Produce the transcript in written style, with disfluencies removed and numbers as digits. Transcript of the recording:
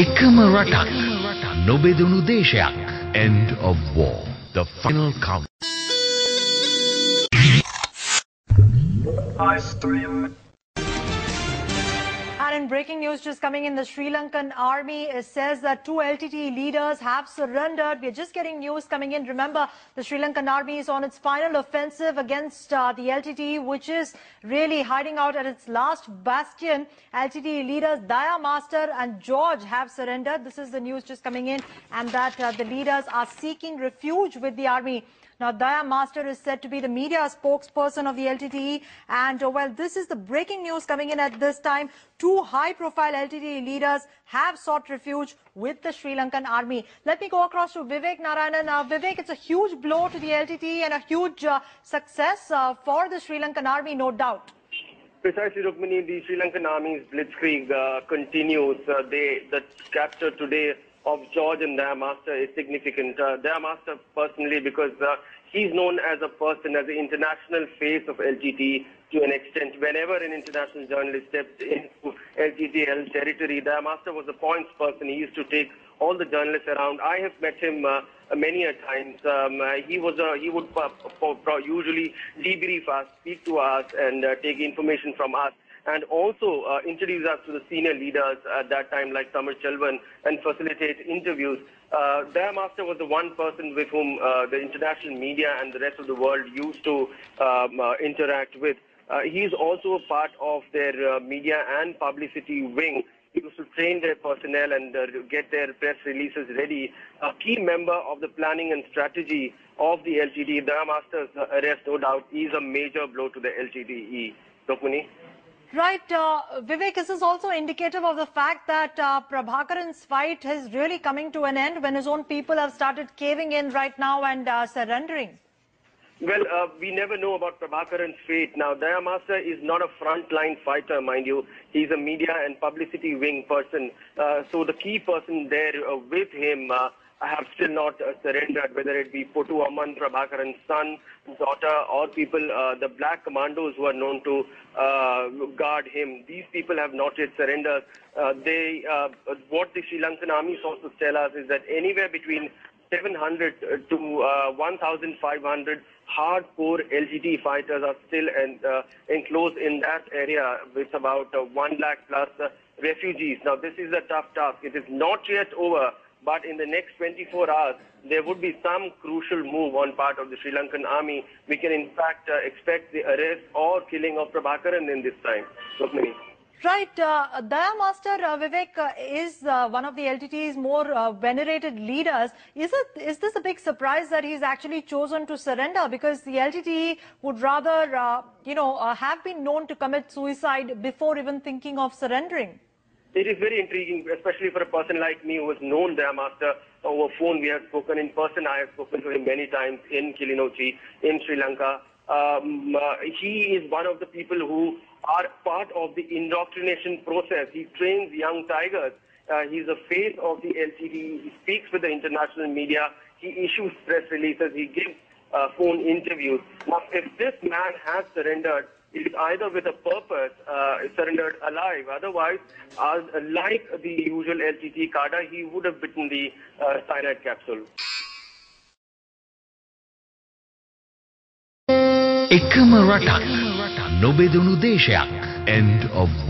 එකම රටක් නොබෙදුණු දේශයක්. End of war. The final count. And in breaking news just coming in, the Sri Lankan army says that 2 LTTE leaders have surrendered. We're just getting news coming in. Remember, the Sri Lankan army is on its final offensive against the LTTE, which is really hiding out at its last bastion. LTTE leaders Daya Master and George have surrendered. This is the news just coming in, and that the leaders are seeking refuge with the army. Now, Daya Master is said to be the media spokesperson of the LTTE. And, well, this is the breaking news coming in at this time. 2 high-profile LTTE leaders have sought refuge with the Sri Lankan army. Let me go across to Vivek Narayanan. Vivek, it's a huge blow to the LTTE and a huge success for the Sri Lankan army, no doubt. Precisely, Rukmini, the Sri Lankan army's blitzkrieg continues. The capture today of George and Daya Master is significant. Daya Master personally, because he's known as a person, as the international face of LTTE to an extent. Whenever an international journalist steps into LTTE territory, Daya Master was the points person. He used to take all the journalists around. I have met him many a times. He would usually debrief us, speak to us, and take information from us, and also introduce us to the senior leaders at that time, like Tamil Chelvan, and facilitate interviews. Daya Master was the one person with whom the international media and the rest of the world used to interact with. He is also a part of their media and publicity wing. He used to train their personnel and get their press releases ready. A key member of the planning and strategy of the LTTE. Daya Master's arrest, no doubt, is a major blow to the LTTE. Rukmini? Right, Vivek, is this also indicative of the fact that Prabhakaran's fight is really coming to an end when his own people have started caving in right now and surrendering? Well, we never know about Prabhakaran's fate. Now, Daya Master is not a frontline fighter, mind you. He's a media and publicity wing person. So the key person there with him have still not surrendered, whether it be Potu Amman, Prabhakaran's son, daughter, or people, the black commandos who are known to guard him. These people have not yet surrendered. What the Sri Lankan army sources tell us is that anywhere between 700 to 1,500 hardcore LTTE fighters are still enclosed in that area with about 1 lakh plus refugees. Now, this is a tough task. It is not yet over, but in the next 24 hours, there would be some crucial move on part of the Sri Lankan army. We can, in fact, expect the arrest or killing of Prabhakaran in this time. Rukmini. Right. Daya Master, Vivek, is one of the LTTE's more venerated leaders. Is this a big surprise that he's actually chosen to surrender? Because the LTTE would rather, have been known to commit suicide before even thinking of surrendering. It is very intriguing, especially for a person like me who has known Daya Master over phone. We have spoken in person. I have spoken to him many times in Kilinochchi, in Sri Lanka. He is one of the people who are part of the indoctrination process. He trains young tigers. He's the face of the LTTE. He speaks with the international media. He issues press releases. He gives phone interviews. Now, if this man has surrendered, it is either with a purpose, surrendered alive. Otherwise, like the usual LTTE cadre, he would have bitten the cyanide capsule. එකම රටක් නොබෙදුණු දේශයක්. End of war.